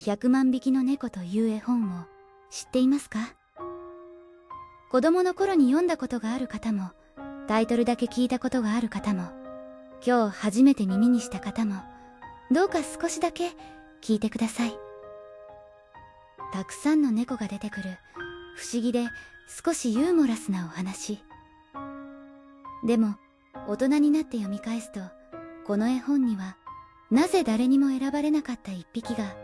100万匹の猫という絵本を知っていますか？子供の頃に読んだことがある方も、タイトルだけ聞いたことがある方も、今日初めて耳にした方も、どうか少しだけ聞いてください。たくさんの猫が出てくる不思議で少しユーモラスなお話。でも大人になって読み返すと、この絵本にはなぜ誰にも選ばれなかった一匹が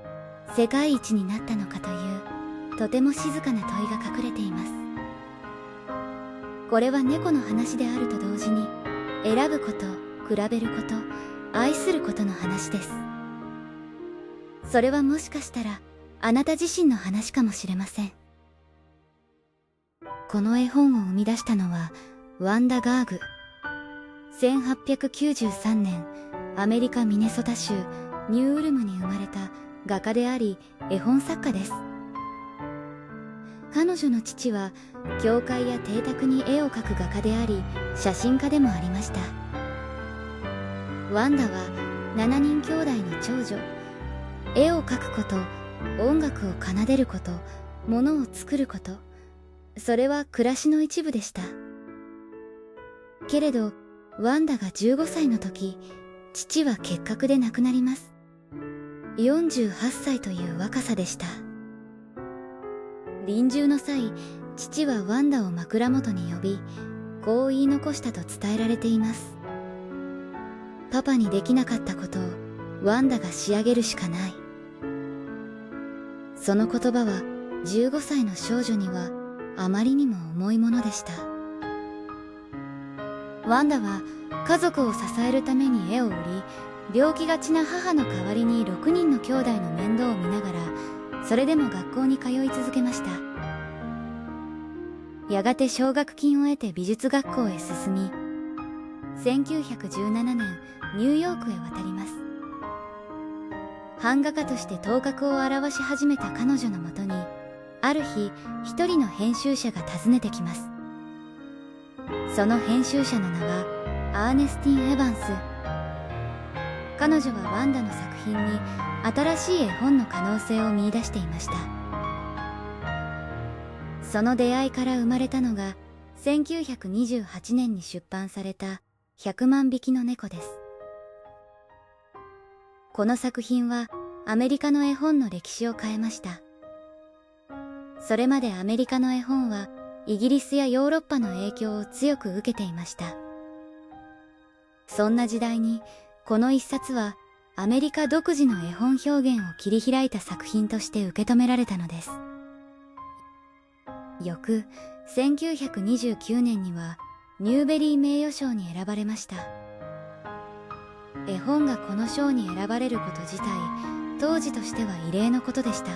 世界一になったのかというとても静かな問いが隠れています。これは猫の話であると同時に、選ぶこと、比べること、愛することの話です。それはもしかしたらあなた自身の話かもしれません。この絵本を生み出したのはワンダ・ガーグ。1893年、アメリカ・ミネソタ州ニューウルムに生まれた画家であり絵本作家です。彼女の父は教会や邸宅に絵を描く画家であり写真家でもありました。ワンダは7人兄弟の長女。絵を描くこと、音楽を奏でること、物を作ること、それは暮らしの一部でした。けれどワンダが15歳の時、父は結核で亡くなります。48歳という若さでした。臨終の際、父はワンダを枕元に呼び、こう言い残したと伝えられています。パパにできなかったことをワンダが仕上げるしかない。その言葉は15歳の少女にはあまりにも重いものでした。ワンダは家族を支えるために絵を売り、病気がちな母の代わりに6人の兄弟の面倒を見ながら、それでも学校に通い続けました。やがて奨学金を得て美術学校へ進み、1917年ニューヨークへ渡ります。版画家として頭角を現し始めた彼女のもとに、ある日一人の編集者が訪ねてきます。その編集者の名はアーネスティン・エヴァンス。彼女はワンダの作品に新しい絵本の可能性を見出していました。その出会いから生まれたのが1928年に出版された100万匹の猫です。この作品はアメリカの絵本の歴史を変えました。それまでアメリカの絵本はイギリスやヨーロッパの影響を強く受けていました。そんな時代にこの一冊はアメリカ独自の絵本表現を切り開いた作品として受け止められたのです。翌1929年にはニューベリー名誉賞に選ばれました。絵本がこの賞に選ばれること自体、当時としては異例のことでした。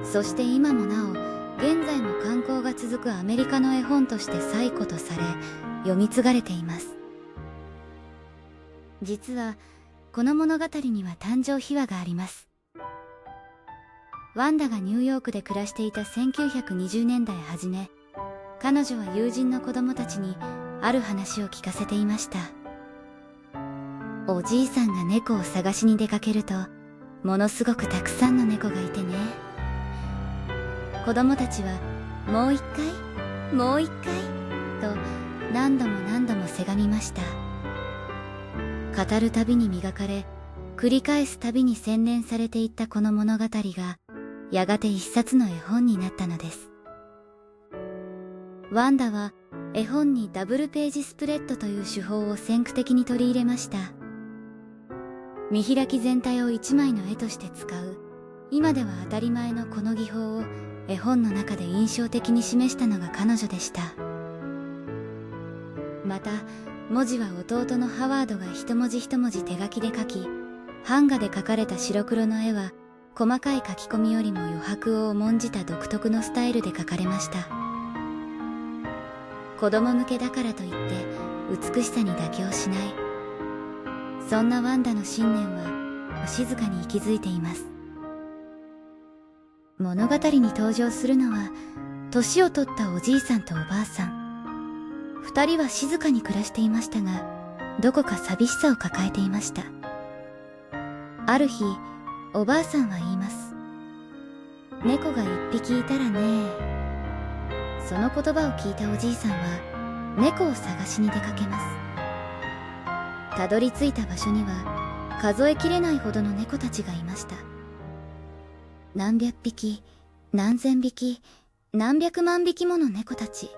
そして今もなお現在も刊行が続くアメリカの絵本として最古とされ、読み継がれています。実はこの物語には誕生秘話があります。ワンダがニューヨークで暮らしていた1920年代初め、彼女は友人の子供たちにある話を聞かせていました。おじいさんが猫を探しに出かけると、ものすごくたくさんの猫がいてね。子供たちはもう一回、もう一回と何度も何度もせがみました。語るたびに磨かれ、繰り返すたびに洗練されていったこの物語が、やがて一冊の絵本になったのです。ワンダは絵本にダブルページスプレッドという手法を先駆的に取り入れました。見開き全体を一枚の絵として使う、今では当たり前のこの技法を絵本の中で印象的に示したのが彼女でした。また文字は弟のハワードが一文字一文字手書きで書き、版画で描かれた白黒の絵は細かい書き込みよりも余白を重んじた独特のスタイルで描かれました。子供向けだからといって美しさに妥協しない、そんなワンダの信念は静かに息づいています。物語に登場するのは年を取ったおじいさんとおばあさん。二人は静かに暮らしていましたが、どこか寂しさを抱えていました。ある日、おばあさんは言います。猫が1匹いたらね。その言葉を聞いたおじいさんは猫を探しに出かけます。たどり着いた場所には数えきれないほどの猫たちがいました。何百匹、何千匹、何百万匹もの猫たち。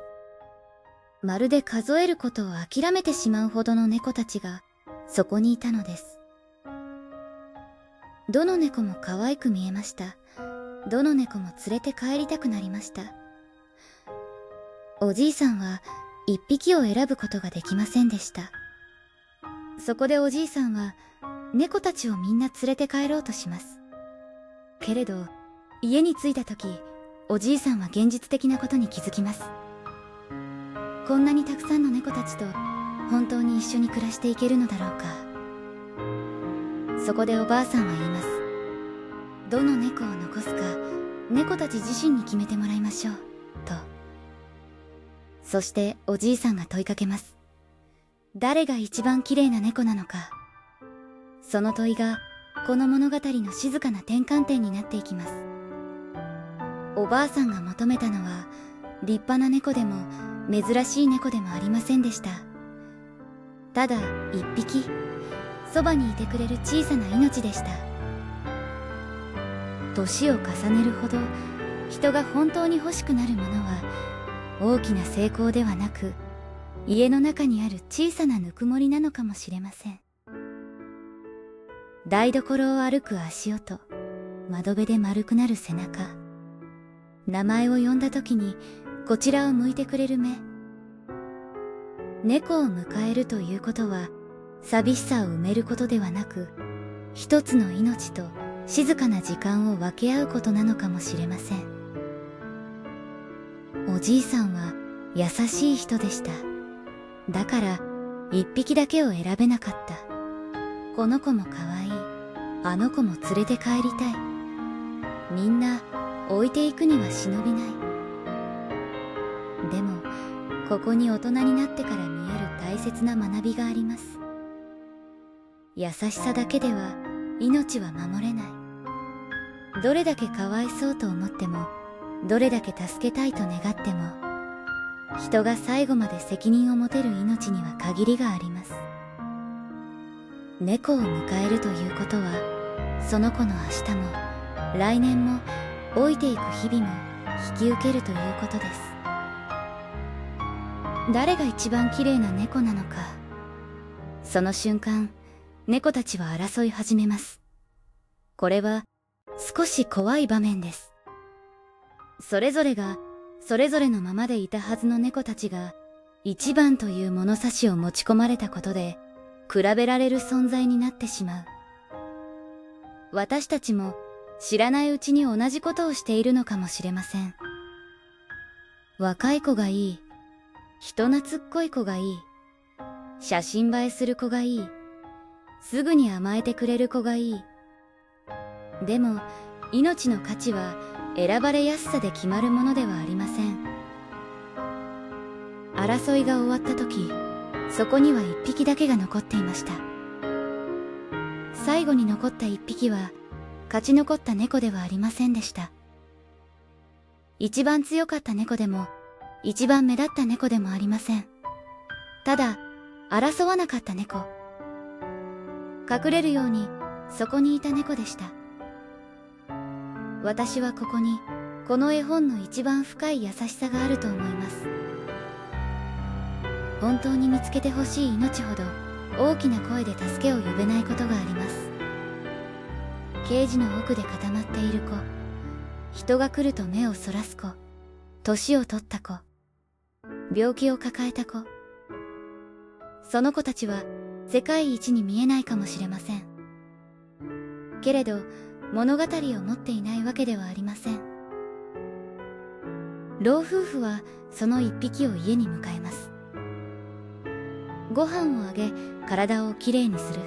まるで数えることを諦めてしまうほどの猫たちがそこにいたのです。どの猫も可愛く見えました。どの猫も連れて帰りたくなりました。おじいさんは一匹を選ぶことができませんでした。そこでおじいさんは猫たちをみんな連れて帰ろうとします。けれど家に着いた時、おじいさんは現実的なことに気づきます。こんなにたくさんの猫たちと本当に一緒に暮らしていけるのだろうか。そこでおばあさんは言います。どの猫を残すか猫たち自身に決めてもらいましょうと。そしておじいさんが問いかけます。誰が一番綺麗な猫なのか。その問いがこの物語の静かな転換点になっていきます。おばあさんが求めたのは立派な猫でも珍しい猫でもありませんでした。ただ一匹そばにいてくれる小さな命でした。年を重ねるほど人が本当に欲しくなるものは大きな成功ではなく、家の中にある小さなぬくもりなのかもしれません。台所を歩く足音、窓辺で丸くなる背中、名前を呼んだ時にこちらを向いてくれる目。猫を迎えるということは寂しさを埋めることではなく、一つの命と静かな時間を分け合うことなのかもしれません。おじいさんは優しい人でした。だから一匹だけを選べなかった。この子も可愛い、あの子も連れて帰りたい。みんな置いていくには忍びない。でもここに大人になってから見える大切な学びがあります。優しさだけでは命は守れない。どれだけかわいそうと思っても、どれだけ助けたいと願っても、人が最後まで責任を持てる命には限りがあります。猫を迎えるということは、その子の明日も来年も老いていく日々も引き受けるということです。誰が一番綺麗な猫なのか。その瞬間、猫たちは争い始めます。これは少し怖い場面です。それぞれがそれぞれのままでいたはずの猫たちが一番という物差しを持ち込まれたことで比べられる存在になってしまう。私たちも知らないうちに同じことをしているのかもしれません。若い子がいい、人懐っこい子がいい、写真映えする子がいい、すぐに甘えてくれる子がいい。でも命の価値は選ばれやすさで決まるものではありません。争いが終わった時、そこには一匹だけが残っていました。最後に残った一匹は勝ち残った猫ではありませんでした。一番強かった猫でも一番目立った猫でもありません。ただ争わなかった猫、隠れるようにそこにいた猫でした。私はここにこの絵本の一番深い優しさがあると思います。本当に見つけてほしい命ほど大きな声で助けを呼べないことがあります。ケージの奥で固まっている子、人が来ると目をそらす子、年を取った子、病気を抱えた子、その子たちは世界一に見えないかもしれません。けれど物語を持っていないわけではありません。老夫婦はその一匹を家に迎えます。ご飯をあげ体をきれいにする。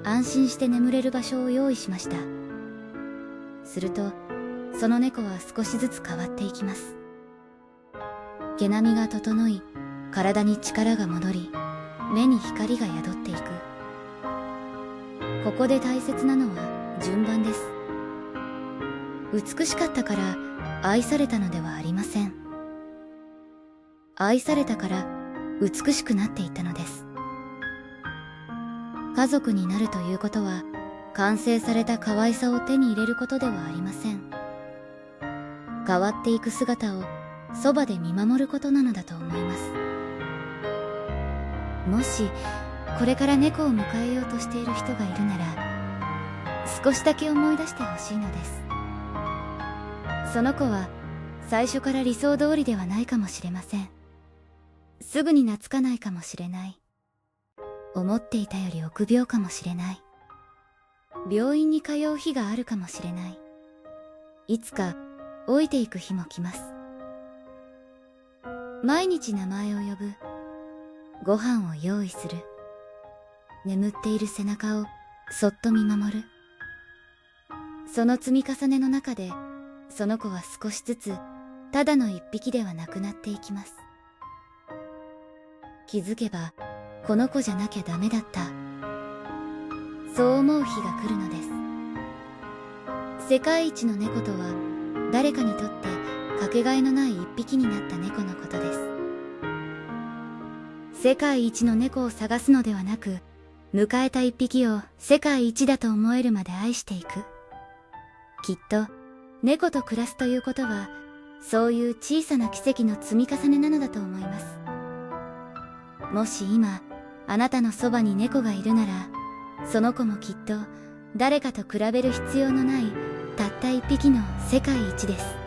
安心して眠れる場所を用意しました。するとその猫は少しずつ変わっていきます。毛並みが整い、体に力が戻り、目に光が宿っていく。ここで大切なのは順番です。美しかったから愛されたのではありません。愛されたから美しくなっていったのです。家族になるということは完成された可愛さを手に入れることではありません。変わっていく姿をそばで見守ることなのだと思います。もしこれから猫を迎えようとしている人がいるなら、少しだけ思い出してほしいのです。その子は最初から理想通りではないかもしれません。すぐに懐かないかもしれない。思っていたより臆病かもしれない。病院に通う日があるかもしれない。いつか老いていく日も来ます。毎日名前を呼ぶ。ご飯を用意する。眠っている背中をそっと見守る。その積み重ねの中で、その子は少しずつただの一匹ではなくなっていきます。気づけばこの子じゃなきゃダメだった、そう思う日が来るのです。世界一の猫とは誰かにとってかけがえのない一匹になった猫のことです。世界一の猫を探すのではなく、迎えた一匹を世界一だと思えるまで愛していく。きっと猫と暮らすということは、そういう小さな奇跡の積み重ねなのだと思います。もし今あなたのそばに猫がいるなら、その子もきっと誰かと比べる必要のないたった一匹の世界一です。